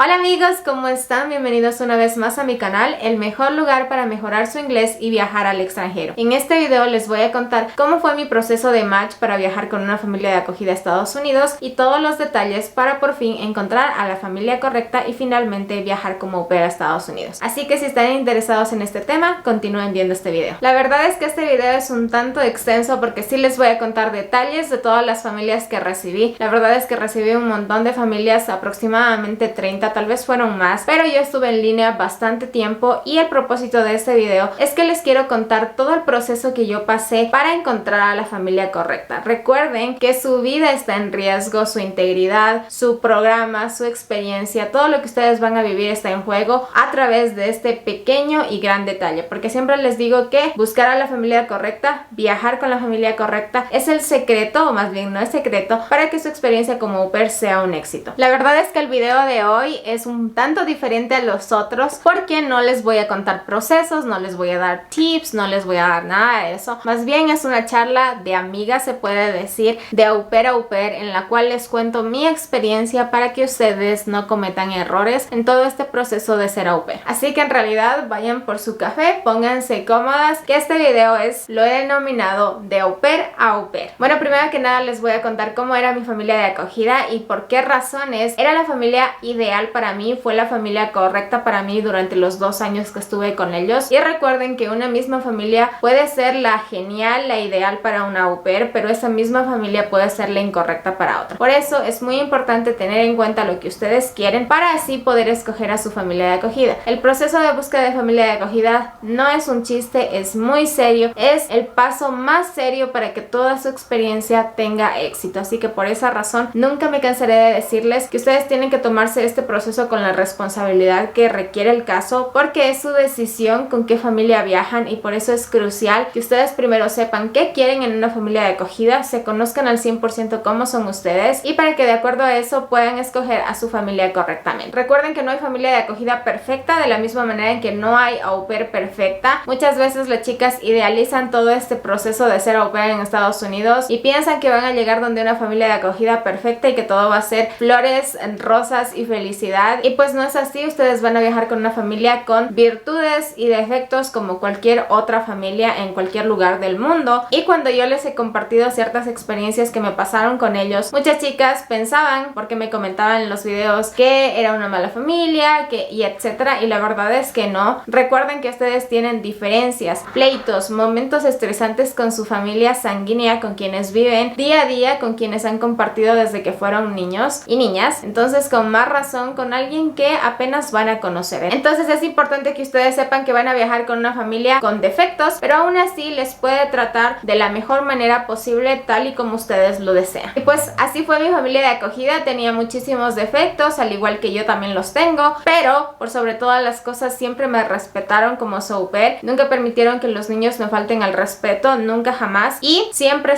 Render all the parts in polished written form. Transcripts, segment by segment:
Hola amigos, ¿cómo están? Bienvenidos una vez más a mi canal, el mejor lugar para mejorar su inglés y viajar al extranjero. En este video les voy a contar cómo fue mi proceso de match para viajar con una familia de acogida a Estados Unidos y todos los detalles para por fin encontrar a la familia correcta y finalmente viajar como au pair a Estados Unidos. Así que si están interesados en este tema, continúen viendo este video. La verdad es que este video es un tanto extenso porque sí les voy a contar detalles de todas las familias que recibí. La verdad es que recibí un montón de familias, aproximadamente 30, tal vez fueron más, pero yo estuve en línea bastante tiempo y el propósito de este video es que les quiero contar todo el proceso que yo pasé para encontrar a la familia correcta. Recuerden que su vida está en riesgo, su integridad, su programa, su experiencia, todo lo que ustedes van a vivir está en juego a través de este pequeño y gran detalle, porque siempre les digo que buscar a la familia correcta, viajar con la familia correcta es el secreto, o más bien no es secreto, para que su experiencia como au pair sea un éxito. La verdad es que el video de hoy es un tanto diferente a los otros porque no les voy a contar procesos, no les voy a dar tips, no les voy a dar nada de eso. Más bien es una charla de amigas, se puede decir, de au pair a au pair, en la cual les cuento mi experiencia para que ustedes no cometan errores en todo este proceso de ser au pair. Así que en realidad vayan por su café, pónganse cómodas, que este video lo he denominado de au pair a au pair. Bueno, primero que nada les voy a contar cómo era mi familia de acogida y por qué razones era la familia ideal para mí, fue la familia correcta para mí durante los 2 años que estuve con ellos. Y recuerden que una misma familia puede ser la genial, la ideal para una au pair, pero esa misma familia puede ser la incorrecta para otra. Por eso es muy importante tener en cuenta lo que ustedes quieren para así poder escoger a su familia de acogida. El proceso de búsqueda de familia de acogida no es un chiste, es muy serio, es el paso más serio para que toda su experiencia tenga éxito. Así que por esa razón nunca me cansaré de decirles que ustedes tienen que tomarse este proceso con la responsabilidad que requiere el caso, porque es su decisión con qué familia viajan y por eso es crucial que ustedes primero sepan qué quieren en una familia de acogida, se conozcan al 100% cómo son ustedes y para que de acuerdo a eso puedan escoger a su familia correctamente. Recuerden que no hay familia de acogida perfecta, de la misma manera en que no hay au pair perfecta. Muchas veces las chicas idealizan todo este proceso de ser au pair en Estados Unidos y piensan que van a llegar donde una familia de acogida perfecta y que todo va a ser flores, rosas y felicidad, y pues no es así. Ustedes van a viajar con una familia con virtudes y defectos como cualquier otra familia en cualquier lugar del mundo. Y cuando yo les he compartido ciertas experiencias que me pasaron con ellos, muchas chicas pensaban, porque me comentaban en los videos, que era una mala familia, y etcétera, y la verdad es que no. Recuerden que ustedes tienen diferencias, pleitos, momentos estresantes con su familia sanguínea, con quienes viven día a día, con quienes han compartido desde que fueron niños y niñas. Entonces con más razón con alguien que apenas van a conocer. Entonces es importante que ustedes sepan que van a viajar con una familia con defectos, pero aún así les puede tratar de la mejor manera posible, tal y como ustedes lo desean. Y pues así fue mi familia de acogida. Tenía muchísimos defectos, al igual que yo también los tengo, pero por sobre todas las cosas siempre me respetaron como su au pair. Nunca permitieron que los niños me falten al respeto, nunca jamás, y siempre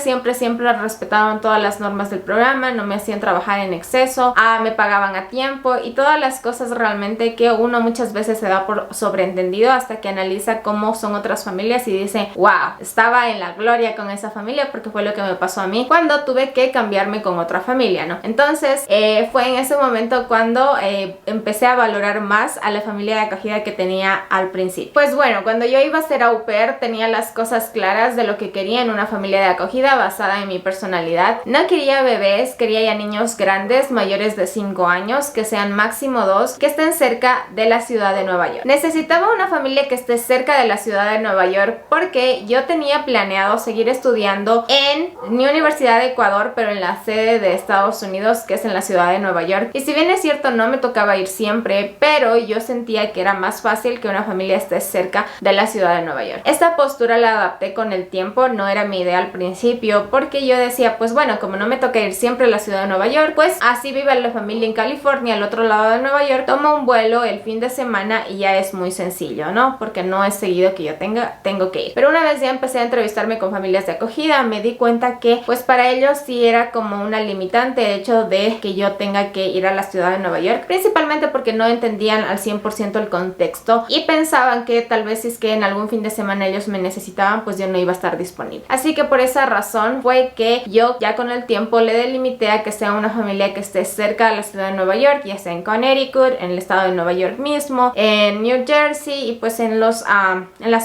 respetaban todas las normas del programa, no me hacían trabajar en exceso, me pagaban a tiempo y todas las cosas realmente que uno muchas veces se da por sobreentendido hasta que analiza cómo son otras familias y dice, wow, estaba en la gloria con esa familia, porque fue lo que me pasó a mí cuando tuve que cambiarme con otra familia, ¿no? Entonces fue en ese momento cuando empecé a valorar más a la familia de acogida que tenía al principio. Pues bueno, cuando yo iba a ser au pair tenía las cosas claras de lo que quería en una familia de acogida basada en mi personalidad. No quería bebés, quería ya niños grandes, mayores de 5 años, que sean máximo 2, que estén cerca de la ciudad de Nueva York. Necesitaba una familia que esté cerca de la ciudad de Nueva York porque yo tenía planeado seguir estudiando en mi Universidad de Ecuador, pero en la sede de Estados Unidos, que es en la ciudad de Nueva York. Y si bien es cierto, no me tocaba ir siempre, pero yo sentía que era más fácil que una familia esté cerca de la ciudad de Nueva York. Esta postura la adapté con el tiempo, no era mi idea al principio, porque yo decía, pues bueno, como no me toca ir siempre a la ciudad de Nueva York, pues así vive la familia en California, al otro lado de Nueva York, tomo un vuelo el fin de semana y ya es muy sencillo, ¿no? Porque no es seguido que yo tengo que ir. Pero una vez ya empecé a entrevistarme con familias de acogida, me di cuenta que pues para ellos sí era como una limitante el hecho de que yo tenga que ir a la ciudad de Nueva York, principalmente porque no entendían al 100% el contexto y pensaban que tal vez si es que en algún fin de semana ellos me necesitaban, pues yo no iba a estar disponible. Así que por esa razón fue que yo ya con el tiempo le delimité a que sea una familia que esté cerca de la ciudad de Nueva York, ya sea en Connecticut, en el estado de Nueva York mismo, en New Jersey y pues en las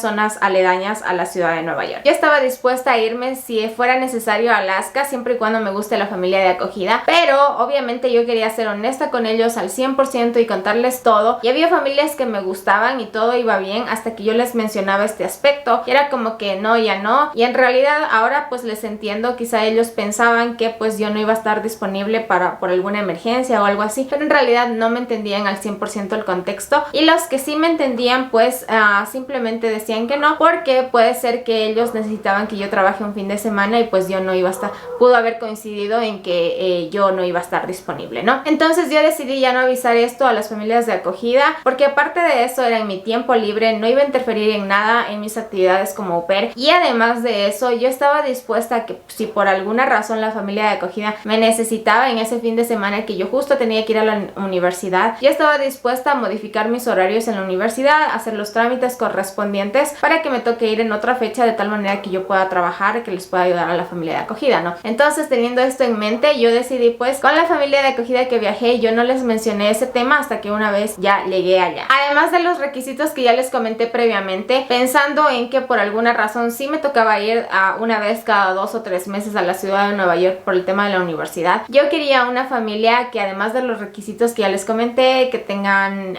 zonas aledañas a la ciudad de Nueva York. Yo estaba dispuesta a irme si fuera necesario a Alaska, siempre y cuando me guste la familia de acogida, pero obviamente yo quería ser honesta con ellos al 100% y contarles todo. Y había familias que me gustaban y todo iba bien hasta que yo les mencionaba este aspecto y era como que no, ya no. Y en realidad ahora pues les entiendo, quizá ellos pensaban que pues yo no iba a estar disponible por alguna emergencia o algo así, pero en realidad no me entendían al 100% el contexto, y los que sí me entendían pues simplemente decían que no, porque puede ser que ellos necesitaban que yo trabaje un fin de semana y pues yo no iba a estar, pudo haber coincidido en que yo no iba a estar disponible, ¿no? Entonces yo decidí ya no avisar esto a las familias de acogida, porque aparte de eso era en mi tiempo libre, no iba a interferir en nada en mis actividades como au pair, y además de eso yo estaba dispuesta a que si por alguna razón la familia de acogida me necesitaba en ese fin de semana que yo justo tenía que ir a la universidad, yo estaba dispuesta a modificar mis horarios en la universidad, hacer los trámites correspondientes para que me toque ir en otra fecha, de tal manera que yo pueda trabajar, que les pueda ayudar a la familia de acogida, ¿no? Entonces, teniendo esto en mente, yo decidí pues con la familia de acogida que viajé, yo no les mencioné ese tema hasta que una vez ya llegué allá. Además de los requisitos que ya les comenté previamente, pensando en que por alguna razón sí me tocaba ir a una vez cada 2 o 3 meses a la ciudad de Nueva York por el tema de la universidad, yo quería una familia que además de los requisitos que ya les comenté, que tengan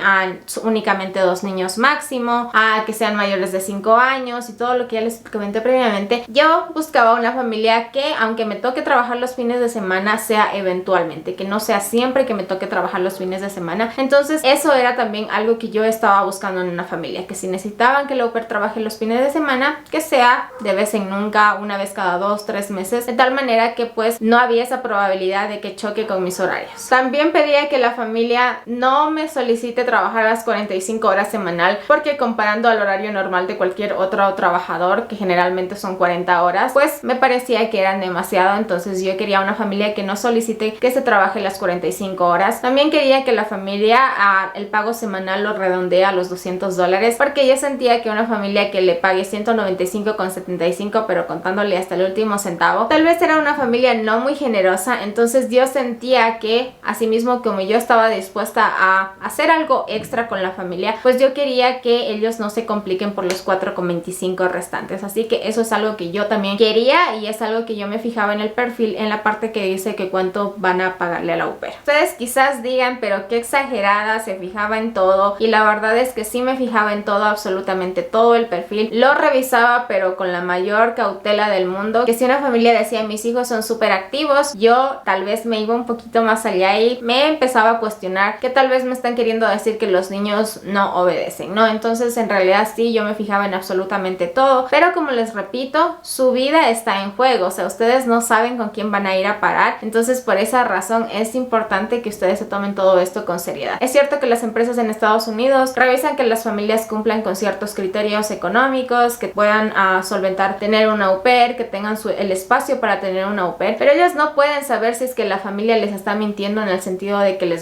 únicamente 2 niños máximo, que sean mayores de 5 años y todo lo que ya les comenté previamente, yo buscaba una familia que aunque me toque trabajar los fines de semana sea eventualmente, que no sea siempre que me toque trabajar los fines de semana. Entonces eso era también algo que yo estaba buscando en una familia, que si necesitaban que el au pair trabaje los fines de semana, que sea de vez en nunca, una vez cada 2 o 3 meses, de tal manera que pues no había esa probabilidad de que choque con mis horarios. También pedía que la familia no me solicite trabajar las 45 horas semanal, porque comparando al horario normal de cualquier otro trabajador, que generalmente son 40 horas, pues me parecía que eran demasiado. Entonces yo quería una familia que no solicite que se trabaje las 45 horas. También quería que la familia el pago semanal lo redondee a los $200, porque yo sentía que una familia que le pague 195,75 pero contándole hasta el último centavo, tal vez era una familia no muy generosa. Entonces yo sentía que asimismo como yo estaba dispuesta a hacer algo extra con la familia, pues yo quería que ellos no se compliquen por los 4,25 restantes. Así que eso es algo que yo también quería y es algo que yo me fijaba en el perfil, en la parte que dice que cuánto van a pagarle al au pair. Ustedes quizás digan, pero qué exagerada, se fijaba en todo, y la verdad es que sí me fijaba en todo, absolutamente todo el perfil, lo revisaba pero con la mayor cautela del mundo, que si una familia decía mis hijos son súper activos, yo tal vez me iba un poquito más allá y me empezaba a cuestionar que tal vez me están queriendo decir que los niños no obedecen, ¿no? Entonces en realidad sí, yo me fijaba en absolutamente todo, pero como les repito, su vida está en juego, o sea, ustedes no saben con quién van a ir a parar. Entonces por esa razón es importante que ustedes se tomen todo esto con seriedad. Es cierto que las empresas en Estados Unidos revisan que las familias cumplan con ciertos criterios económicos, que puedan solventar tener un au pair, que tengan el espacio para tener un au pair, pero ellos no pueden saber si es que la familia les está mintiendo en el sentido de que le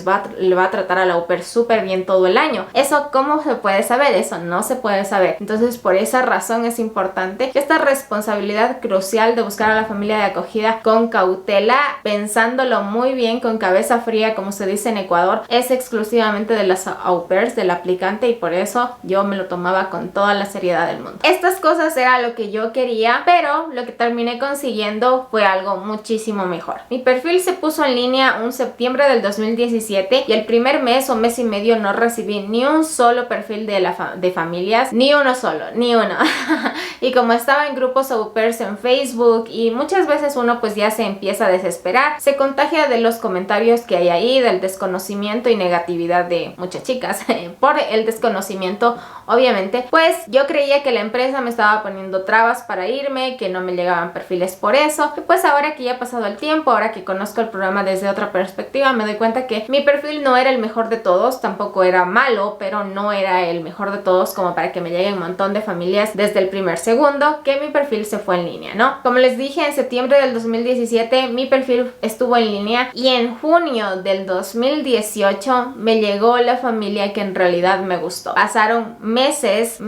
va a tratar al au pair súper bien todo el año. Eso, ¿cómo se puede saber? Eso no se puede saber. Entonces por esa razón es importante que esta responsabilidad crucial de buscar a la familia de acogida con cautela, pensándolo muy bien, con cabeza fría, como se dice en Ecuador, es exclusivamente de las au pairs, del aplicante, y por eso yo me lo tomaba con toda la seriedad del mundo. Estas cosas era lo que yo quería, pero lo que terminé consiguiendo fue algo muchísimo mejor. Mi perfil se puso en línea un septiembre del 2017 y el primer mes o mes y medio no recibí ni un solo perfil de familias, ni uno solo, ni uno. Y como estaba en grupos au pairs en Facebook y muchas veces uno pues ya se empieza a desesperar, se contagia de los comentarios que hay ahí, del desconocimiento y negatividad de muchas chicas por el desconocimiento, obviamente, pues yo creía que la empresa me estaba poniendo trabas para irme, que no me llegaban perfiles por eso. Y pues ahora que ya ha pasado el tiempo, ahora que conozco el programa desde otra perspectiva, me doy cuenta que mi perfil no era el mejor de todos, tampoco era malo, pero no era el mejor de todos como para que me lleguen un montón de familias desde el primer segundo que mi perfil se fue en línea, ¿no? Como les dije, en septiembre del 2017 mi perfil estuvo en línea y en junio del 2018 me llegó la familia que en realidad me gustó. Pasaron meses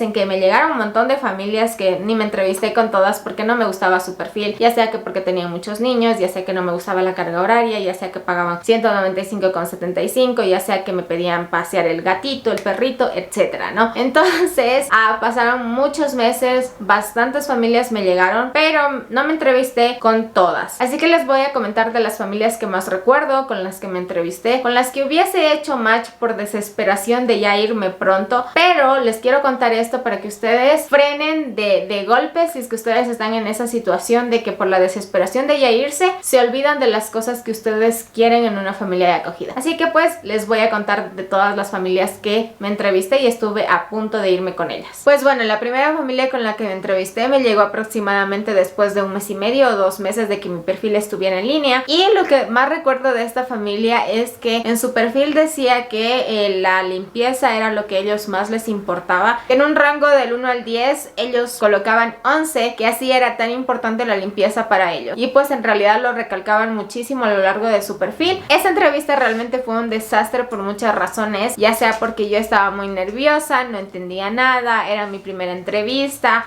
en que me llegaron un montón de familias que ni me entrevisté con todas porque no me gustaba su perfil, ya sea que porque tenía muchos niños, ya sea que no me gustaba la carga horaria, ya sea que pagaban $195 $5.75, ya sea que me pedían pasear el gatito, el perrito, etcétera, ¿no? Entonces pasaron muchos meses, bastantes familias me llegaron, pero no me entrevisté con todas, así que les voy a comentar de las familias que más recuerdo, con las que me entrevisté, con las que hubiese hecho match por desesperación de ya irme pronto. Pero les quiero contar esto para que ustedes frenen de golpe si es que ustedes están en esa situación de que por la desesperación de ya irse se olvidan de las cosas que ustedes quieren en una familia de acogida. Así que pues les voy a contar de todas las familias que me entrevisté y estuve a punto de irme con ellas. Pues bueno, la primera familia con la que me entrevisté me llegó aproximadamente después de 1 mes y medio o 2 meses de que mi perfil estuviera en línea, y lo que más recuerdo de esta familia es que en su perfil decía que la limpieza era lo que a ellos más les importaba. En un rango del 1 al 10 ellos colocaban 11, que así era tan importante la limpieza para ellos, y pues en realidad lo recalcaban muchísimo a lo largo de su perfil. Esa entrevista realmente fue un desastre por muchas razones, ya sea porque yo estaba muy nerviosa, no entendía nada, era mi primera entrevista,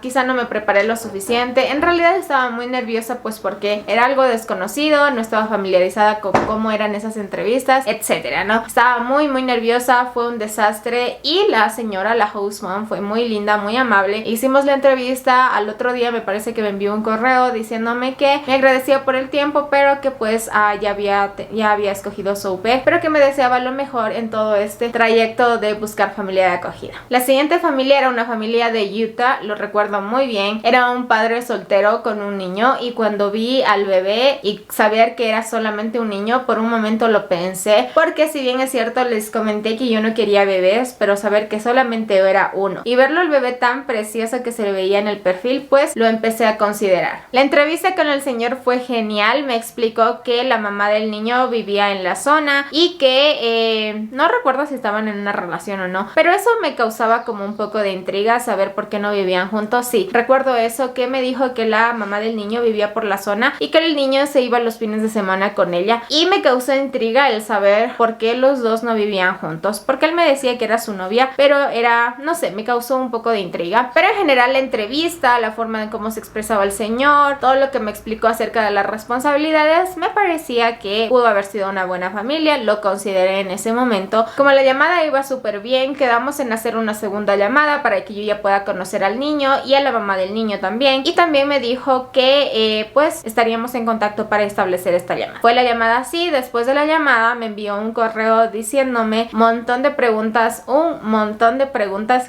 quizá no me preparé lo suficiente. En realidad estaba muy nerviosa pues porque era algo desconocido, no estaba familiarizada con cómo eran esas entrevistas, etcétera, ¿no? Estaba muy nerviosa, fue un desastre. Y la señora, la host mom, fue muy linda, muy amable. Hicimos la entrevista, al otro día me parece que me envió un correo diciéndome que me agradecía por el tiempo, pero que pues ya había escogido su UP, pero que me deseaba lo mejor en todo este trayecto de buscar familia de acogida. La siguiente familia era una familia de Utah, lo recuerdo muy bien. Era un padre soltero con un niño, y cuando vi al bebé y saber que era solamente un niño, por un momento lo pensé, porque si bien es cierto les comenté que yo no quería bebés, pero saber que solamente era uno y verlo el bebé tan precioso que se le veía en el perfil, pues lo empecé a considerar. La entrevista con el señor fue genial. Me explicó que la mamá del niño vivía en la zona y que no recuerdo si estaban en una relación o no, pero eso me causaba como un poco de intriga, saber por qué no vivían juntos. Sí, recuerdo eso, que me dijo que la mamá del niño vivía por la zona y que el niño se iba los fines de semana con ella, y me causó intriga el saber por qué los dos no vivían juntos, porque él me decía que era su novia, pero era, no sé, me causó un poco de intriga. Pero en general la entrevista, la forma de cómo se expresaba el señor, todo lo que me explicó acerca de las responsabilidades, me parecía que pudo haber sido una buena familia, lo consideré en ese momento. Como la llamada iba súper bien, quedamos en hacer una segunda llamada para que yo ya pueda conocer al niño y a la mamá del niño también, y también me dijo que pues estaríamos en contacto para establecer esta llamada. Fue la llamada así. Después de la llamada me envió un correo diciéndome un montón de preguntas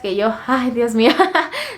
que yo, ay Dios mío,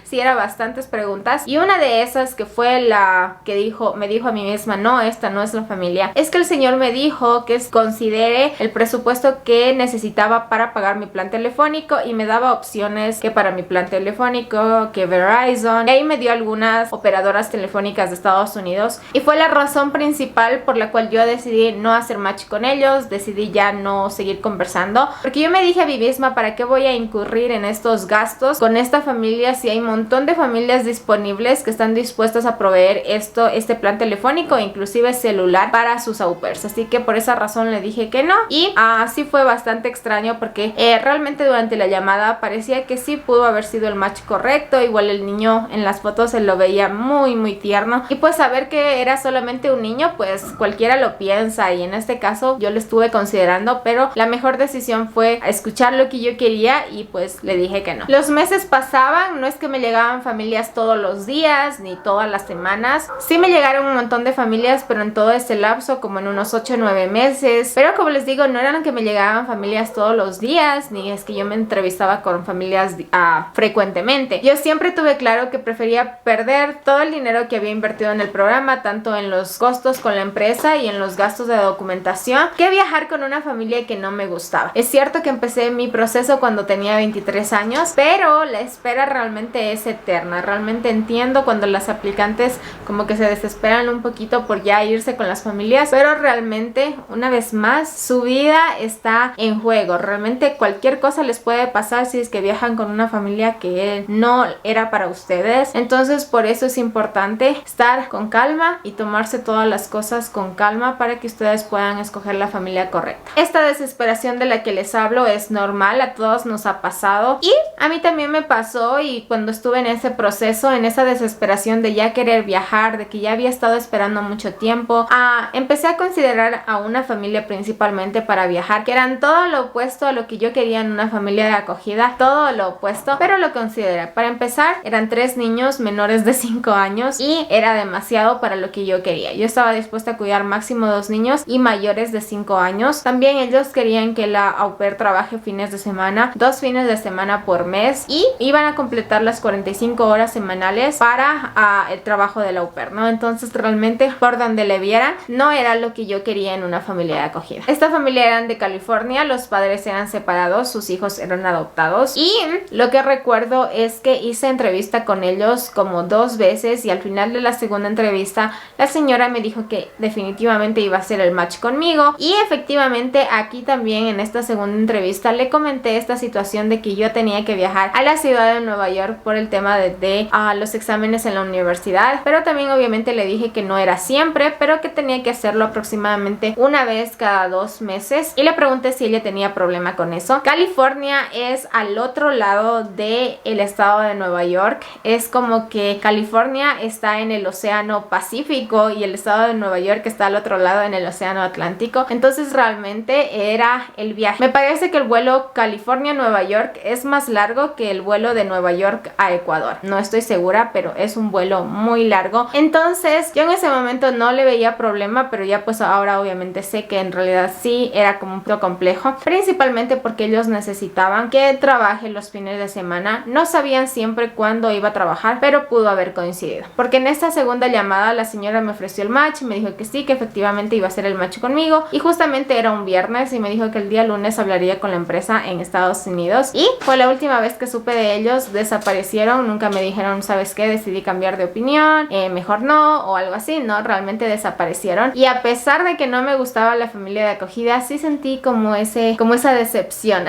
sí, era bastantes preguntas, y una de esas, que fue la que me dijo a mí misma, no, esta no es la familia, es que el señor me dijo que considere el presupuesto que necesitaba para pagar mi plan telefónico, y me daba opciones, que para mi plan telefónico, que Verizon, y ahí me dio algunas operadoras telefónicas de Estados Unidos, y fue la razón principal por la cual yo decidí no hacer match con ellos, decidí ya no seguir conversando, porque yo me dije a mí misma, ¿para qué voy a incurrir en estos gastos con esta familia si hay un montón de familias disponibles que están dispuestas a proveer este plan telefónico e inclusive celular para sus au pairs? Así que por esa razón le dije que no, y así fue bastante extraño porque realmente durante la llamada parecía que sí pudo haber sido el match correcto. Igual el niño en las fotos se lo veía muy tierno, y pues saber que era solamente un niño, pues cualquiera lo piensa, y en este caso yo lo estuve considerando, pero la mejor decisión fue escuchar lo que yo quería, y pues le dije que no. Los meses pasaban, no es que me llegaban familias todos los días ni todas las semanas, sí me llegaron un montón de familias, pero en todo este lapso, como en unos 8 o 9 meses, pero como les digo, no eran que me llegaban familias todos los días, ni es que yo me entrevistaba con familias frecuentemente. Yo siempre tuve claro que prefería perder todo el dinero que había invertido en el programa, tanto en los costos con la empresa y en los gastos de documentación, que viajar con una familia que no me gustaba. Es cierto que empecé mi proceso cuando tenía 23 años, pero la espera realmente es eterna. Realmente entiendo cuando las aplicantes como que se desesperan un poquito por ya irse con las familias, pero realmente, una vez más, su vida está en juego. Realmente cualquier cosa les puede pasar si es que viajan con una familia que no era para ustedes. Entonces por eso es importante estar con calma y tomarse todas las cosas con calma para que ustedes puedan escoger la familia correcta. Esta desesperación de la que les hablo es normal, a todos nos ha pasado, y a mí también me pasó. Y cuando estuve en ese proceso, en esa desesperación de ya querer viajar, de que ya había estado esperando mucho tiempo, empecé a considerar a una familia familia principalmente para viajar, que eran todo lo opuesto a lo que yo quería en una familia de acogida, todo lo opuesto, pero lo consideré. Para empezar, eran 3 niños menores de 5 años y era demasiado para lo que yo quería. Yo estaba dispuesta a cuidar máximo 2 niños y mayores de 5 años. También ellos querían que la au pair trabaje fines de semana, 2 fines de semana por mes, y iban a completar las 45 horas semanales para el trabajo del au pair, ¿no? Entonces realmente por donde le vieran no era lo que yo quería en una familia de acogida. Esta familia eran de California, los padres eran separados, sus hijos eran adoptados, y lo que recuerdo es que hice entrevista con ellos como 2 veces y al final de la segunda entrevista la señora me dijo que definitivamente iba a ser el match conmigo, y efectivamente aquí también en esta segunda entrevista le comenté esta situación de que yo tenía que viajar a la ciudad de Nueva York por el tema de los exámenes en la universidad, pero también obviamente le dije que no era siempre, pero que tenía que hacerlo aproximadamente una vez cada 2 meses, y le pregunté si ella tenía problema con eso. California es al otro lado del estado de Nueva York, es como que California está en el océano Pacífico y el estado de Nueva York está al otro lado en el océano Atlántico, entonces realmente era el viaje. Me parece que el vuelo California-Nueva York es más largo que el vuelo de Nueva York a Ecuador, no estoy segura, pero es un vuelo muy largo. Entonces yo en ese momento no le veía problema, pero ya pues ahora obviamente sé que en realidad sí era como un poco complejo, principalmente porque ellos necesitaban que trabaje los fines de semana. No sabían siempre cuándo iba a trabajar, pero pudo haber coincidido, porque en esta segunda llamada la señora me ofreció el match, me dijo que sí, que efectivamente iba a ser el match conmigo, y justamente era un viernes y me dijo que el día lunes hablaría con la empresa en Estados Unidos, y fue la última vez que supe de ellos. Desaparecieron, nunca me dijeron ¿sabes qué? Decidí cambiar de opinión, mejor no, o algo así. No, realmente desaparecieron, y a pesar de que no me gustaba la familia de acogida, sí sentí como esa decepción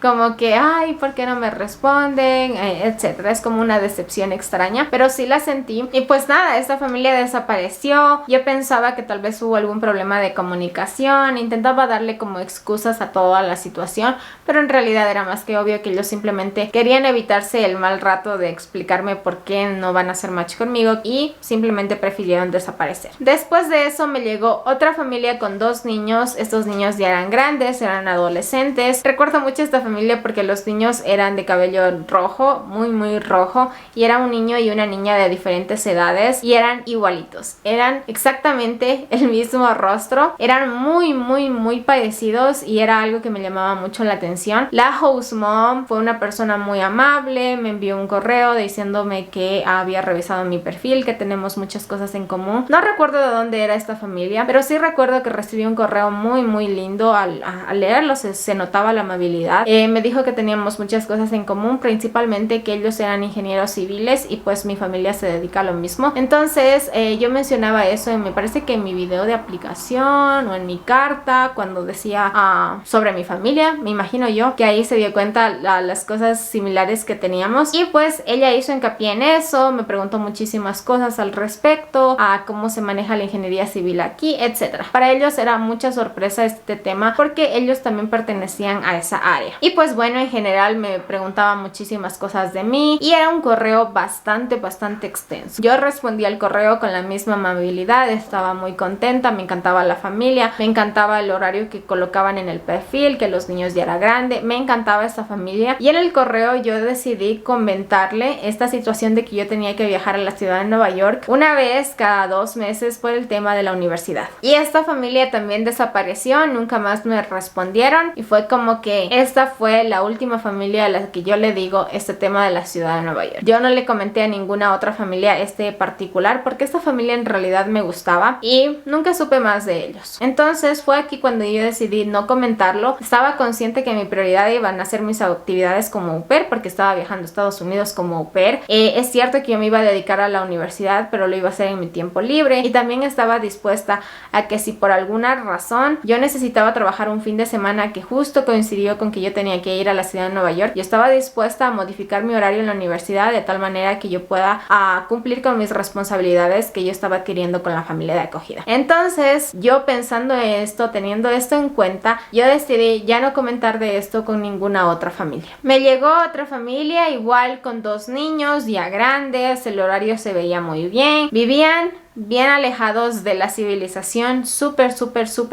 como que ay, ¿por qué no me responden? Etcétera. Es como una decepción extraña, pero sí la sentí. Y pues nada, esta familia desapareció. Yo pensaba que tal vez hubo algún problema de comunicación, intentaba darle como excusas a toda la situación, pero en realidad era más que obvio que ellos simplemente querían evitarse el mal rato de explicarme por qué no van a hacer match conmigo, y simplemente prefirieron desaparecer. Después de eso me llegó otra familia con 2 niños. Estos niños ya eran grandes, eran adolescentes. Recuerdo mucho esta familia porque los niños eran de cabello rojo, muy rojo, y era un niño y una niña de diferentes edades y eran igualitos, eran exactamente el mismo rostro, eran muy parecidos, y era algo que me llamaba mucho la atención. La host mom fue una persona muy amable, me envió un correo diciéndome que había revisado mi perfil, que tenemos muchas cosas en común. No recuerdo de dónde era esta familia, pero sí recuerdo que recibí un correo muy lindo. Al leerlo se notaba la amabilidad. Me dijo que teníamos muchas cosas en común, principalmente que ellos eran ingenieros civiles y pues mi familia se dedica a lo mismo. Entonces yo mencionaba eso, me parece que en mi video de aplicación o en mi carta, cuando decía sobre mi familia, me imagino yo que ahí se dio cuenta las cosas similares que teníamos, y pues ella hizo hincapié en eso, me preguntó muchísimas cosas al respecto, a cómo se maneja la ingeniería civil aquí, etcétera. Para ellos era mucha sorpresa este tema porque ellos también pertenecían a esa área. Y pues bueno, en general me preguntaba muchísimas cosas de mí, y era un correo bastante extenso. Yo respondí al correo con la misma amabilidad, estaba muy contenta, me encantaba la familia, me encantaba el horario que colocaban en el perfil, que los niños ya eran grandes, me encantaba esta familia, y en el correo yo decidí comentarle esta situación de que yo tenía que viajar a la ciudad de Nueva York una vez cada 2 meses por el tema de la universidad. Y esta familia también desapareció, nunca más me respondieron, y fue como que esta fue la última familia a la que yo le digo este tema de la ciudad de Nueva York. Yo no le comenté a ninguna otra familia este particular porque esta familia en realidad me gustaba y nunca supe más de ellos. Entonces fue aquí cuando yo decidí no comentarlo. Estaba consciente que mi prioridad iban a ser mis actividades como au pair, porque estaba viajando a Estados Unidos como au pair. Es cierto que yo me iba a dedicar a la universidad, pero lo iba a hacer en mi tiempo libre, y también estaba dispuesta a que si por alguna razón yo necesitaba trabajar un fin de semana que justo coincidió con que yo tenía que ir a la ciudad de Nueva York, yo estaba dispuesta a modificar mi horario en la universidad de tal manera que yo pueda cumplir con mis responsabilidades que yo estaba adquiriendo con la familia de acogida. Entonces yo pensando esto, teniendo esto en cuenta, yo decidí ya no comentar de esto con ninguna otra familia. Me llegó otra familia igual con 2 niños ya grandes, el horario se veía muy bien, vivían bien alejados de la civilización, súper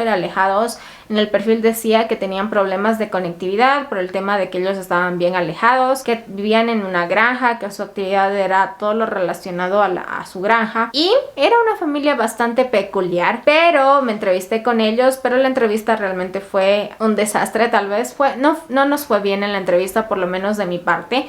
alejados. En el perfil decía que tenían problemas de conectividad por el tema de que ellos estaban bien alejados, que vivían en una granja, que su actividad era todo lo relacionado a su granja, y era una familia bastante peculiar. Pero me entrevisté con ellos, pero la entrevista realmente fue un desastre. Tal vez no nos fue bien en la entrevista, por lo menos de mi parte.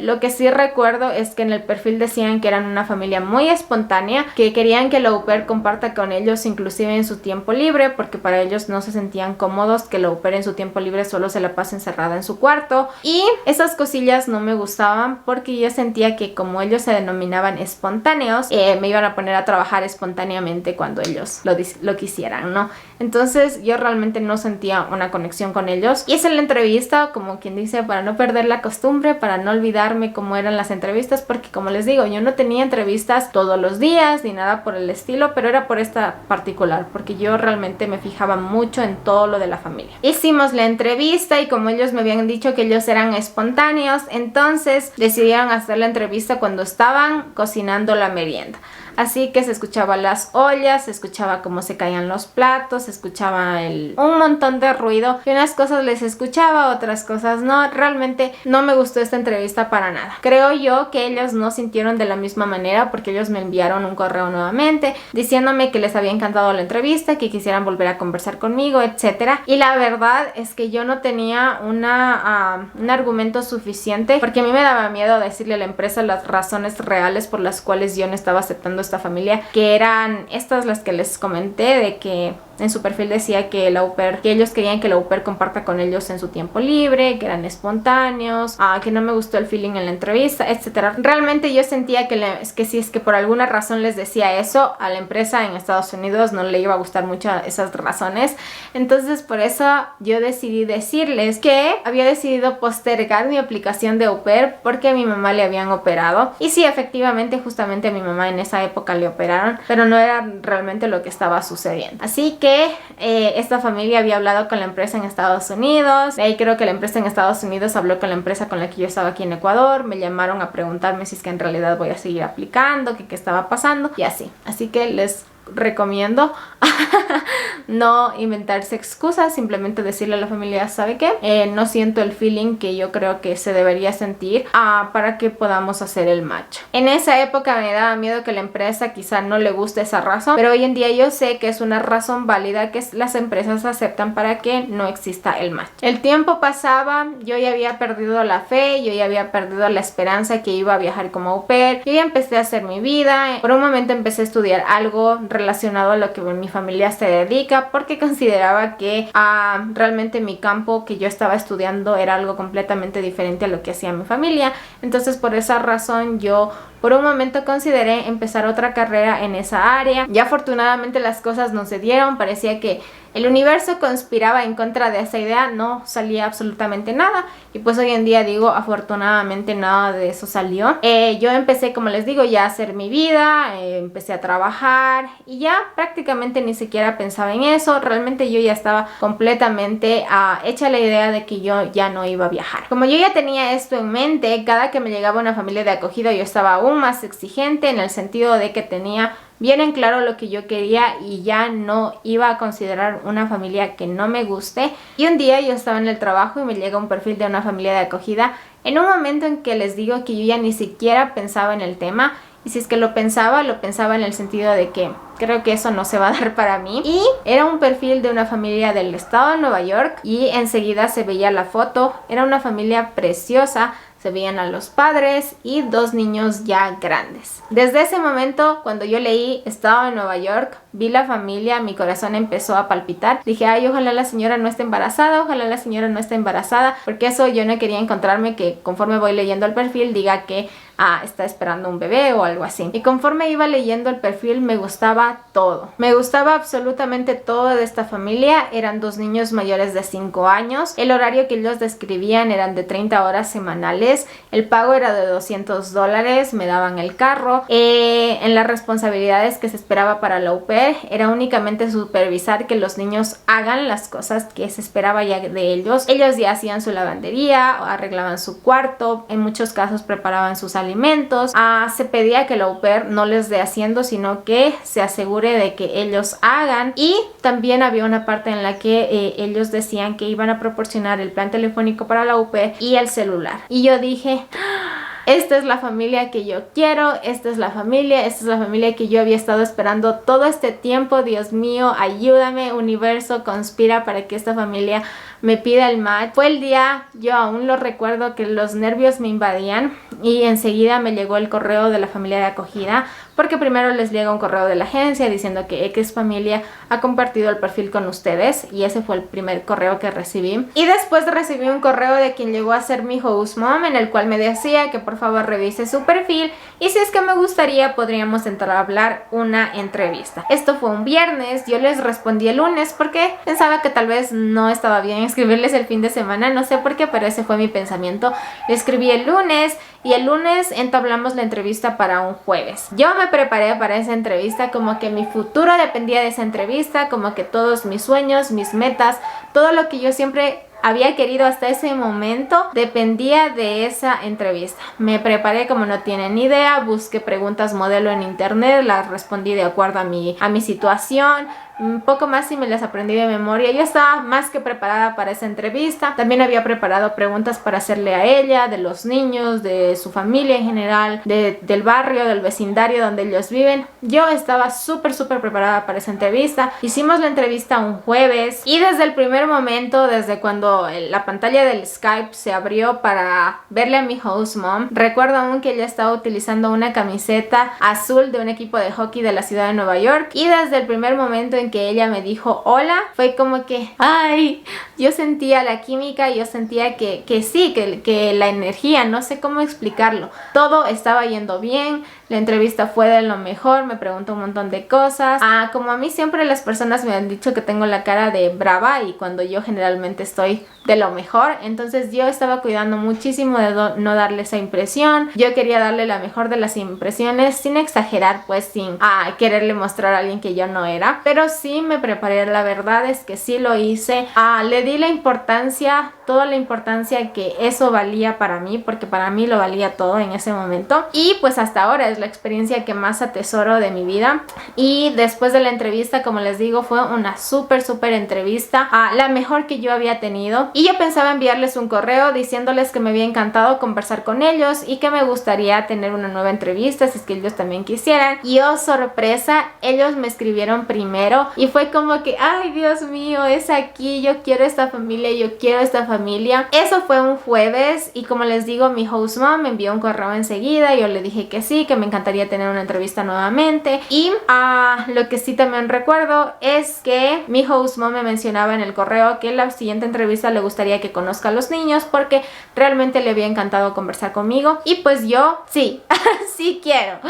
Lo que sí recuerdo es que en el perfil decían que eran una familia muy espontánea, que querían que el au pair comparta con ellos inclusive en su tiempo libre, porque para ellos no se sentían cómodos que el au pair en su tiempo libre solo se la pase encerrada en su cuarto. Y esas cosillas no me gustaban, porque yo sentía que como ellos se denominaban espontáneos, me iban a poner a trabajar espontáneamente cuando ellos lo quisieran, ¿no? Entonces yo realmente no sentía una conexión con ellos. Hice la entrevista, como quien dice, para no perder la costumbre, para no olvidarme cómo eran las entrevistas, porque como les digo, yo no tenía entrevistas todos los días ni nada por el estilo, pero era por esta particular, porque yo realmente me fijaba mucho en todo lo de la familia. Hicimos la entrevista y como ellos me habían dicho que ellos eran espontáneos, entonces decidieron hacer la entrevista cuando estaban cocinando la merienda. Así que se escuchaban las ollas, se escuchaba cómo se caían los platos, se escuchaba un montón de ruido. Y unas cosas les escuchaba, otras cosas no. Realmente no me gustó esta entrevista para nada. Creo yo que ellos no sintieron de la misma manera, porque ellos me enviaron un correo nuevamente diciéndome que les había encantado la entrevista, que quisieran volver a conversar conmigo, etc. Y la verdad es que yo no tenía un argumento suficiente, porque a mí me daba miedo decirle a la empresa las razones reales por las cuales yo no estaba aceptando esta familia, que eran estas las que les comenté, de que en su perfil decía que que ellos querían que el au pair comparta con ellos en su tiempo libre, que eran espontáneos, que no me gustó el feeling en la entrevista, etcétera. Realmente yo sentía que si es que por alguna razón les decía eso, a la empresa en Estados Unidos no le iba a gustar mucho esas razones. Entonces por eso yo decidí decirles que había decidido postergar mi aplicación de au pair porque a mi mamá le habían operado. Y sí, efectivamente, justamente a mi mamá en esa época le operaron, pero no era realmente lo que estaba sucediendo. Así que esta familia había hablado con la empresa en Estados Unidos. De ahí creo que la empresa en Estados Unidos habló con la empresa con la que yo estaba aquí en Ecuador. Me llamaron a preguntarme si es que en realidad voy a seguir aplicando, qué estaba pasando y así. Así que les recomiendo no inventarse excusas, simplemente decirle a la familia, ¿sabe qué? No siento el feeling que yo creo que se debería sentir para que podamos hacer el match. En esa época me daba miedo que la empresa quizá no le guste esa razón, pero hoy en día yo sé que es una razón válida que las empresas aceptan para que no exista el match. El tiempo pasaba, yo ya había perdido la fe, yo ya había perdido la esperanza que iba a viajar como au pair. Yo ya empecé a hacer mi vida, por un momento empecé a estudiar algo relacionado a lo que mi familia se dedica, porque consideraba que realmente mi campo que yo estaba estudiando era algo completamente diferente a lo que hacía mi familia. Entonces por esa razón yo por un momento consideré empezar otra carrera en esa área. Ya afortunadamente las cosas no se dieron, parecía que el universo conspiraba en contra de esa idea, no salía absolutamente nada y pues hoy en día digo, afortunadamente nada de eso salió. Yo empecé, como les digo, ya a hacer mi vida, empecé a trabajar y ya prácticamente ni siquiera pensaba en eso. Realmente yo ya estaba completamente hecha la idea de que yo ya no iba a viajar. Como yo ya tenía esto en mente, cada que me llegaba una familia de acogida yo estaba aún más exigente, en el sentido de que tenía bien en claro lo que yo quería y ya no iba a considerar una familia que no me guste. Y un día yo estaba en el trabajo y me llega un perfil de una familia de acogida en un momento en que les digo que yo ya ni siquiera pensaba en el tema, y si es que lo pensaba en el sentido de que creo que eso no se va a dar para mí. Y era un perfil de una familia del estado de Nueva York y enseguida se veía la foto. Era una familia preciosa, se veían a los padres y 2 niños ya grandes. Desde ese momento, cuando yo leí Estado de Nueva York, vi la familia, mi corazón empezó a palpitar. Dije, ay, ojalá la señora no esté embarazada, ojalá la señora no esté embarazada, porque eso yo no quería encontrarme que conforme voy leyendo el perfil diga que está esperando un bebé o algo así. Y conforme iba leyendo el perfil me gustaba gustaba todo. Me gustaba absolutamente todo de esta familia. Eran 2 niños mayores de 5 años. El horario que ellos describían eran de 30 horas semanales. El pago era de $200. Me daban el carro. En las responsabilidades que se esperaba para la au pair era únicamente supervisar que los niños hagan las cosas que se esperaba ya de ellos. Ellos ya hacían su lavandería, arreglaban su cuarto, en muchos casos preparaban sus alimentos. Se pedía que la au pair no les dé haciendo, sino que se asegure de que ellos hagan. Y también había una parte en la que ellos decían que iban a proporcionar el plan telefónico para la au pair y el celular. Y yo dije, esta es la familia que yo quiero, esta es la familia que yo había estado esperando todo este tiempo. Dios mío, ayúdame, universo, conspira para que esta familia me pida el match. Fue el día, yo aún lo recuerdo, que los nervios me invadían y enseguida me llegó el correo de la familia de acogida, porque primero les llega un correo de la agencia diciendo que X familia ha compartido el perfil con ustedes, y ese fue el primer correo que recibí. Y después recibí un correo de quien llegó a ser mi host mom, en el cual me decía que por favor revise su perfil y si es que me gustaría podríamos entrar a hablar una entrevista. Esto fue un viernes. Yo les respondí el lunes porque pensaba que tal vez no estaba bien escribirles el fin de semana, no sé por qué, pero ese fue mi pensamiento. Le escribí el lunes y el lunes entablamos la entrevista para un jueves. Yo me preparé para esa entrevista como que mi futuro dependía de esa entrevista, como que todos mis sueños, mis metas, todo lo que yo siempre había querido hasta ese momento dependía de esa entrevista. Me preparé como no tienen ni idea, busqué preguntas modelo en internet, las respondí de acuerdo a mi situación. Un poco más y me las aprendí de memoria. Yo estaba más que preparada para esa entrevista. También había preparado preguntas para hacerle a ella, de los niños, de su familia en general, del barrio, del vecindario donde ellos viven. Yo estaba súper preparada para esa entrevista. Hicimos la entrevista un jueves y desde el primer momento, desde cuando la pantalla del Skype se abrió para verle a mi host mom, recuerdo aún que ella estaba utilizando una camiseta azul de un equipo de hockey de la ciudad de Nueva York, y desde el primer momento en que ella me dijo hola, fue como que, ay, yo sentía la química, yo sentía que sí, que la energía, no sé cómo explicarlo. Todo estaba yendo bien, la entrevista fue de lo mejor, me preguntó un montón de cosas. Como a mí siempre las personas me han dicho que tengo la cara de brava, y cuando yo generalmente estoy de lo mejor, entonces yo estaba cuidando muchísimo de no darle esa impresión. Yo quería darle la mejor de las impresiones sin exagerar, pues sin quererle mostrar a alguien que yo no era, pero sí me preparé. La verdad es que sí lo hice. Le di la importancia, toda la importancia que eso valía para mí, porque para mí lo valía todo en ese momento, y pues hasta ahora es la experiencia que más atesoro de mi vida. Y después de la entrevista, como les digo, fue una súper entrevista, la mejor que yo había tenido, y yo pensaba enviarles un correo diciéndoles que me había encantado conversar con ellos y que me gustaría tener una nueva entrevista si es que ellos también quisieran. Y oh sorpresa, ellos me escribieron primero y fue como que, ay Dios mío, es aquí, yo quiero esta familia, yo quiero esta familia. Eso fue un jueves, y como les digo, mi host mom me envió un correo enseguida. Yo le dije que sí, que me encantaría tener una entrevista nuevamente. Y lo que sí también recuerdo es que mi host mom me mencionaba en el correo que la siguiente entrevista le gustaría que conozca a los niños porque realmente le había encantado conversar conmigo, y pues yo sí, sí quiero.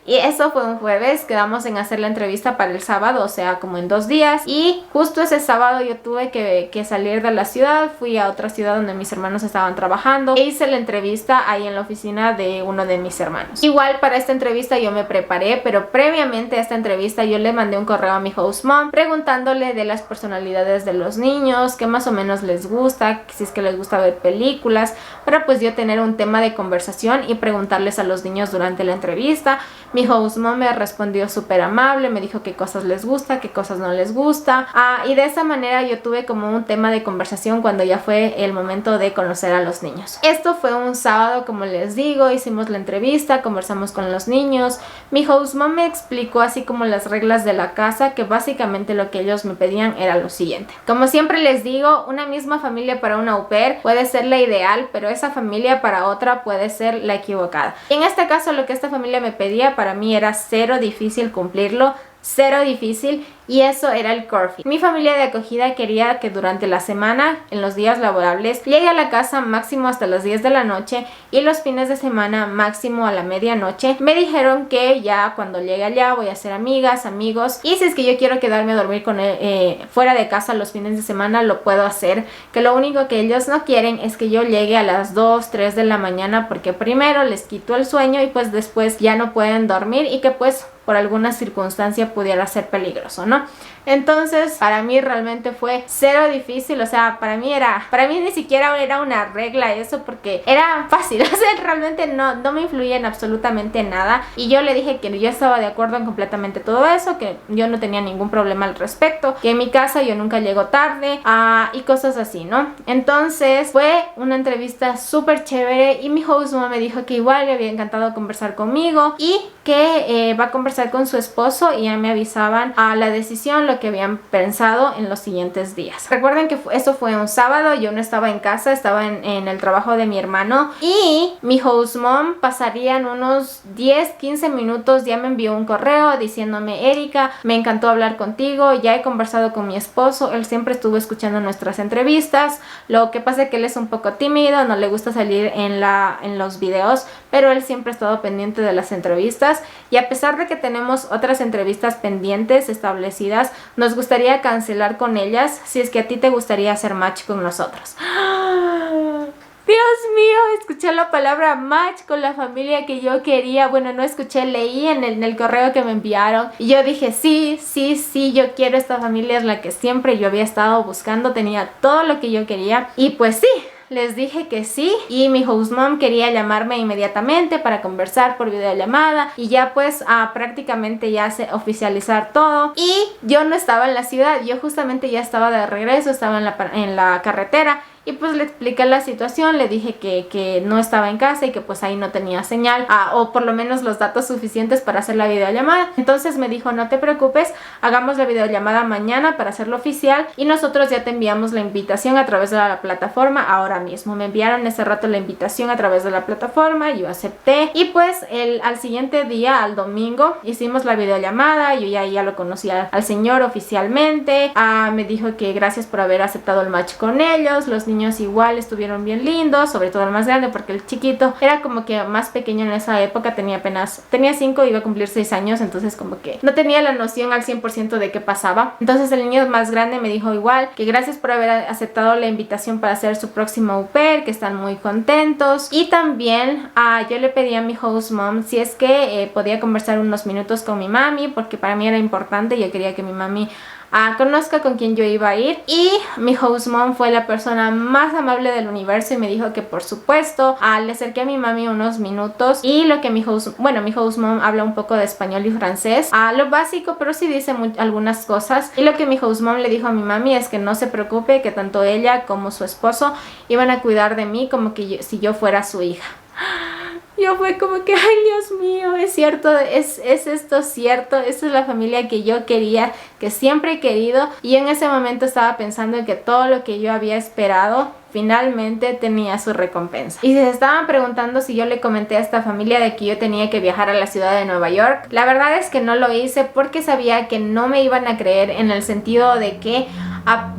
Y eso fue un jueves, quedamos en hacer la entrevista para el sábado, o sea como en 2 días, y justo ese sábado yo tuve que salir de la ciudad. Fui a otra ciudad donde mis hermanos estaban trabajando e hice la entrevista ahí en la oficina de uno de mis hermanos. Igual para esta entrevista yo me preparé, pero previamente a esta entrevista yo le mandé un correo a mi host mom preguntándole de las personalidades de los niños, qué más o menos les gusta, si es que les gusta ver películas, para pues yo tener un tema de conversación y preguntarles a los niños durante la entrevista. Mi host mom me respondió súper amable, me dijo qué cosas les gusta, qué cosas no les gusta, y de esa manera yo tuve como un tema de conversación cuando ya fue el momento de conocer a los niños. Esto fue un sábado, como les digo, hicimos la entrevista, conversamos con los niños. Mi host mom me explicó así como las reglas de la casa, que básicamente lo que ellos me pedían era lo siguiente. Como siempre les digo, una misma familia para una au pair puede ser la ideal, pero esa familia para otra puede ser la equivocada. Y en este caso lo que esta familia me pedía para mí era cero difícil cumplirlo, cero difícil. y eso era el core fee. Mi familia de acogida quería que durante la semana, en los días laborables, llegue a la casa máximo hasta las 10 de la noche y los fines de semana máximo a la medianoche. Me dijeron que ya cuando llegue allá voy a hacer amigas, amigos, y si es que yo quiero quedarme a dormir con él, fuera de casa los fines de semana, lo puedo hacer, que lo único que ellos no quieren es que yo llegue a las 2, 3 de la mañana, porque primero les quito el sueño y pues después ya no pueden dormir y que pues por alguna circunstancia pudiera ser peligroso, ¿no? Entonces para mí realmente fue cero difícil, o sea, para mí ni siquiera era una regla eso, porque era fácil, o sea, realmente no me influía en absolutamente nada, y yo le dije que yo estaba de acuerdo en completamente todo eso, que yo no tenía ningún problema al respecto, que en mi casa yo nunca llego tarde, y cosas así, ¿no? Entonces fue una entrevista súper chévere y mi host mom me dijo que igual le había encantado conversar conmigo y que va a conversar con su esposo y ya me avisaban a la decisión, lo que habían pensado en los siguientes días. Recuerden que eso fue un sábado, yo no estaba en casa, estaba en el trabajo de mi hermano, y mi host mom pasarían unos 10-15 minutos, ya me envió un correo diciéndome: Erika, me encantó hablar contigo, ya he conversado con mi esposo, él siempre estuvo escuchando nuestras entrevistas, lo que pasa es que él es un poco tímido, no le gusta salir en los videos, pero él siempre ha estado pendiente de las entrevistas, y a pesar de que tenemos otras entrevistas pendientes establecidas, nos gustaría cancelar con ellas si es que a ti te gustaría hacer match con nosotros. Dios mío, escuché la palabra match con la familia que yo quería. Bueno, no escuché, leí en el correo que me enviaron y yo dije sí, yo quiero esta familia, es la que siempre yo había estado buscando, tenía todo lo que yo quería, y pues sí, les dije que sí, y mi host mom quería llamarme inmediatamente para conversar por videollamada y ya pues prácticamente ya oficializar todo. Y yo no estaba en la ciudad, yo justamente ya estaba de regreso, estaba en la carretera. Y pues le expliqué la situación, le dije que no estaba en casa y que pues ahí no tenía señal, o por lo menos los datos suficientes para hacer la videollamada. Entonces me dijo: no te preocupes, hagamos la videollamada mañana para hacerlo oficial y nosotros ya te enviamos la invitación a través de la plataforma ahora mismo. Me enviaron ese rato la invitación a través de la plataforma, yo acepté y pues al siguiente día, al domingo, hicimos la videollamada. Yo ya lo conocía al señor oficialmente. Me dijo que gracias por haber aceptado el match con ellos. Los niños igual estuvieron bien lindos, sobre todo el más grande, porque el chiquito era como que más pequeño en esa época, tenía 5, iba a cumplir 6 años, entonces como que no tenía la noción al 100% de qué pasaba. Entonces el niño más grande me dijo igual que gracias por haber aceptado la invitación para hacer su próximo au pair, que están muy contentos. Y también yo le pedí a mi host mom si es que podía conversar unos minutos con mi mami, porque para mí era importante, yo quería que mi mami conozca con quién yo iba a ir. Y mi host mom fue la persona más amable del universo y me dijo que por supuesto. Le acerqué a mi mami unos minutos y lo que mi host mom habla un poco de español y francés, lo básico, pero sí dice algunas cosas, y lo que mi host mom le dijo a mi mami es que no se preocupe, que tanto ella como su esposo iban a cuidar de mí como que si yo fuera su hija. Yo fue como que, ay Dios mío, es cierto, es esto cierto, esta es la familia que yo quería, que siempre he querido. Y en ese momento estaba pensando en que todo lo que yo había esperado finalmente tenía su recompensa. Y se estaban preguntando si yo le comenté a esta familia de que yo tenía que viajar a la ciudad de Nueva York. La verdad es que no lo hice porque sabía que no me iban a creer, en el sentido de que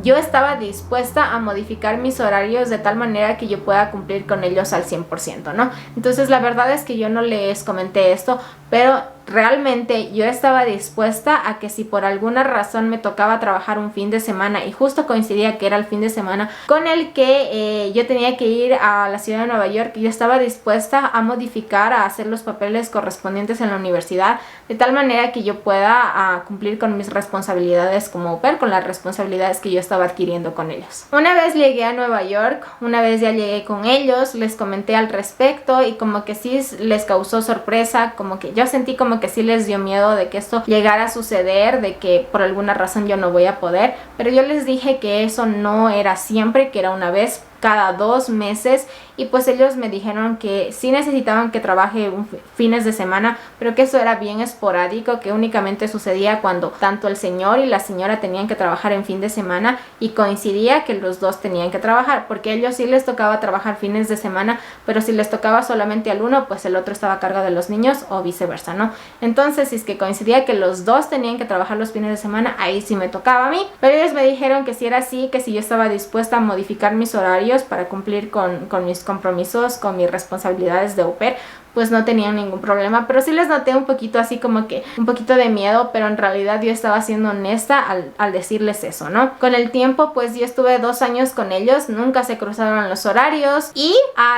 yo estaba dispuesta a modificar mis horarios de tal manera que yo pueda cumplir con ellos al 100%, ¿no? Entonces la verdad es que yo no les comenté esto, pero realmente yo estaba dispuesta a que si por alguna razón me tocaba trabajar un fin de semana y justo coincidía que era el fin de semana con el que yo tenía que ir a la ciudad de Nueva York, yo estaba dispuesta a modificar, a hacer los papeles correspondientes en la universidad de tal manera que yo pueda cumplir con mis responsabilidades como au pair, con las responsabilidades que yo estaba adquiriendo con ellos. Una vez llegué a Nueva York, una vez ya llegué con ellos, les comenté al respecto y como que sí les causó sorpresa, como que yo sentí como que sí les dio miedo de que esto llegara a suceder, de que por alguna razón yo no voy a poder, pero yo les dije que eso no era siempre, que era una vez cada 2 meses, y pues ellos me dijeron que sí necesitaban que trabaje fines de semana, pero que eso era bien esporádico, que únicamente sucedía cuando tanto el señor y la señora tenían que trabajar en fin de semana y coincidía que los dos tenían que trabajar, porque a ellos sí les tocaba trabajar fines de semana, pero si les tocaba solamente al uno, pues el otro estaba a cargo de los niños o viceversa, ¿no? Entonces, si es que coincidía que los dos tenían que trabajar los fines de semana, ahí sí me tocaba a mí, pero ellos me dijeron que si era así, que si yo estaba dispuesta a modificar mis horarios para cumplir con mis compromisos, con mis responsabilidades de au pair, pues no tenían ningún problema. Pero sí les noté un poquito así como que un poquito de miedo, pero en realidad yo estaba siendo honesta al decirles eso, ¿no? Con el tiempo pues yo estuve 2 años con ellos, nunca se cruzaron los horarios y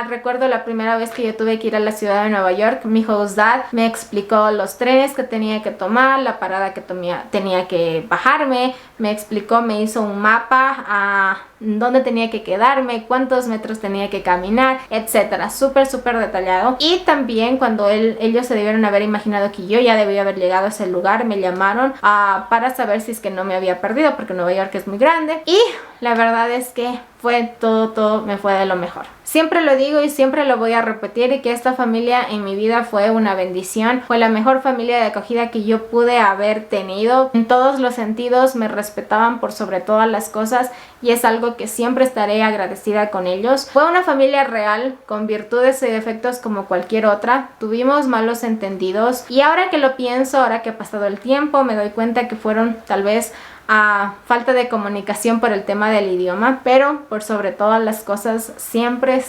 recuerdo la primera vez que yo tuve que ir a la ciudad de Nueva York, mi host dad me explicó los trenes que tenía que tomar, la parada que tenía que bajarme, me explicó, me hizo un mapa a dónde tenía que quedarme, cuántos metros tenía que caminar, etcétera, súper detallado. Y también cuando ellos se debieron haber imaginado que yo ya debía haber llegado a ese lugar, me llamaron para saber si es que no me había perdido, porque Nueva York es muy grande, y la verdad es que fue todo me fue de lo mejor. Siempre lo digo y siempre lo voy a repetir, que esta familia en mi vida fue una bendición, fue la mejor familia de acogida que yo pude haber tenido. En todos los sentidos me respetaban por sobre todas las cosas y es algo que siempre estaré agradecida con ellos. Fue una familia real, con virtudes y defectos como cualquier otra. Tuvimos malos entendidos y ahora que lo pienso, ahora que ha pasado el tiempo, me doy cuenta que fueron tal vez falta de comunicación por el tema del idioma, pero por sobre todas las cosas siempre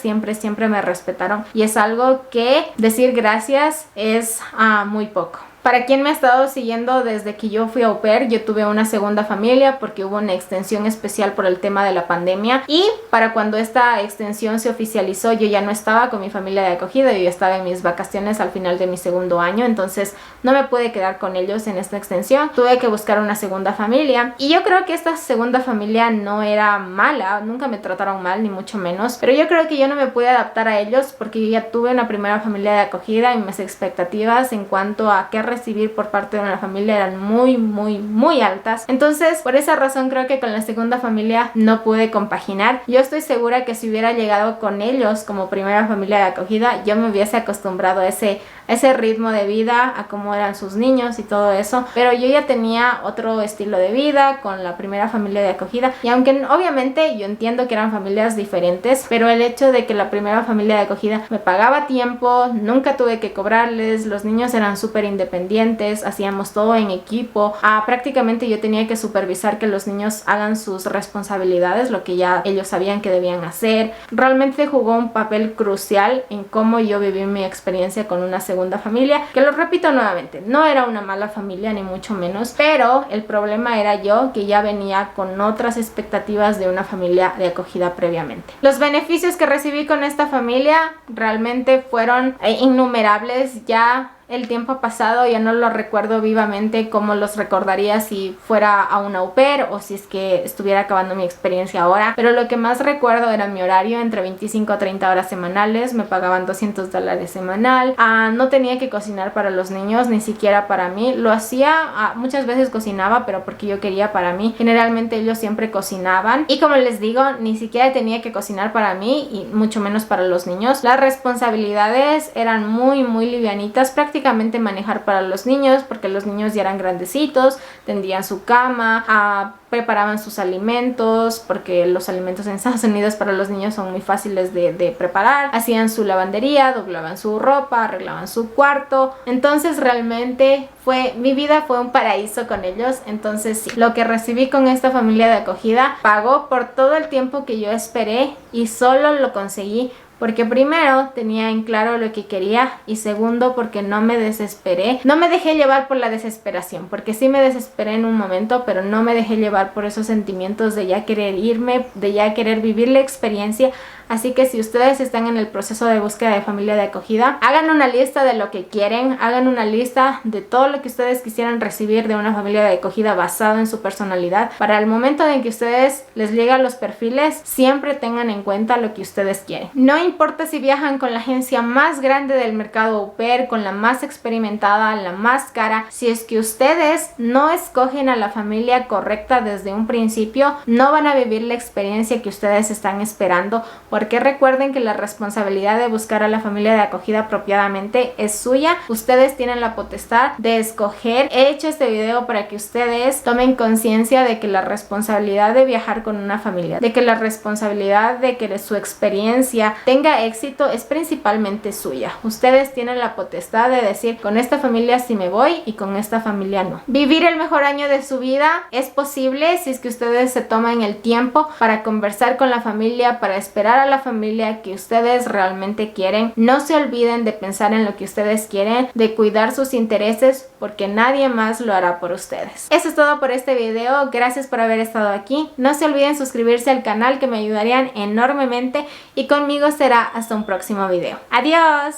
me respetaron y es algo que decir gracias es muy poco. Para quien me ha estado siguiendo desde que yo fui au pair, yo tuve una segunda familia porque hubo una extensión especial por el tema de la pandemia, y para cuando esta extensión se oficializó yo ya no estaba con mi familia de acogida, yo ya estaba en mis vacaciones al final de mi segundo año, entonces no me pude quedar con ellos en esta extensión, tuve que buscar una segunda familia y yo creo que esta segunda familia no era mala, nunca me trataron mal ni mucho menos, pero yo creo que yo no me pude adaptar a ellos porque yo ya tuve una primera familia de acogida y mis expectativas en cuanto a qué recibir por parte de una familia eran muy altas. Entonces por esa razón creo que con la segunda familia no pude compaginar. Yo estoy segura que si hubiera llegado con ellos como primera familia de acogida, yo me hubiese acostumbrado a ese ritmo de vida, a cómo eran sus niños y todo eso, pero yo ya tenía otro estilo de vida con la primera familia de acogida, y aunque obviamente yo entiendo que eran familias diferentes, pero el hecho de que la primera familia de acogida me pagaba tiempo, nunca tuve que cobrarles, los niños eran súper independientes, hacíamos todo en equipo, prácticamente yo tenía que supervisar que los niños hagan sus responsabilidades, lo que ya ellos sabían que debían hacer. Realmente jugó un papel crucial en cómo yo viví mi experiencia con una segunda familia, que lo repito nuevamente, no era una mala familia ni mucho menos, pero el problema era yo, que ya venía con otras expectativas de una familia de acogida previamente. Los beneficios que recibí con esta familia realmente fueron innumerables. Ya el tiempo pasado ya no lo recuerdo vivamente como los recordaría si fuera a un au pair o si es que estuviera acabando mi experiencia ahora, pero lo que más recuerdo era mi horario, entre 25 a 30 horas semanales, me pagaban $200 semanal, no tenía que cocinar para los niños, ni siquiera para mí, lo hacía, muchas veces cocinaba, pero porque yo quería para mí, generalmente ellos siempre cocinaban, y como les digo, ni siquiera tenía que cocinar para mí y mucho menos para los niños. Las responsabilidades eran muy livianitas, prácticamente manejar para los niños, porque los niños ya eran grandecitos, tendían su cama, preparaban sus alimentos, porque los alimentos en Estados Unidos para los niños son muy fáciles de preparar, hacían su lavandería, doblaban su ropa, arreglaban su cuarto. Entonces realmente mi vida fue un paraíso con ellos. Entonces sí, lo que recibí con esta familia de acogida pagó por todo el tiempo que yo esperé, y solo lo conseguí porque primero tenía en claro lo que quería, y segundo porque no me desesperé, no me dejé llevar por la desesperación, porque sí me desesperé en un momento, pero no me dejé llevar por esos sentimientos de ya querer irme, de ya querer vivir la experiencia Así que si ustedes están en el proceso de búsqueda de familia de acogida, hagan una lista de lo que quieren, hagan una lista de todo lo que ustedes quisieran recibir de una familia de acogida basado en su personalidad. Para el momento en que ustedes les lleguen los perfiles, siempre tengan en cuenta lo que ustedes quieren. No importa si viajan con la agencia más grande del mercado au pair, con la más experimentada, la más cara, si es que ustedes no escogen a la familia correcta desde un principio, no van a vivir la experiencia que ustedes están esperando, porque recuerden que la responsabilidad de buscar a la familia de acogida apropiadamente es suya. Ustedes tienen la potestad de escoger. He hecho este video para que ustedes tomen conciencia de que la responsabilidad de viajar con una familia, de que la responsabilidad de que su experiencia tenga éxito es principalmente suya. Ustedes tienen la potestad de decir, con esta familia sí me voy y con esta familia no. Vivir el mejor año de su vida es posible si es que ustedes se toman el tiempo para conversar con la familia, para esperar a la familia que ustedes realmente quieren. No se olviden de pensar en lo que ustedes quieren, de cuidar sus intereses, porque nadie más lo hará por ustedes. Eso es todo por este video. Gracias por haber estado aquí. No se olviden suscribirse al canal, que me ayudarían enormemente, y conmigo será hasta un próximo video. ¡Adiós!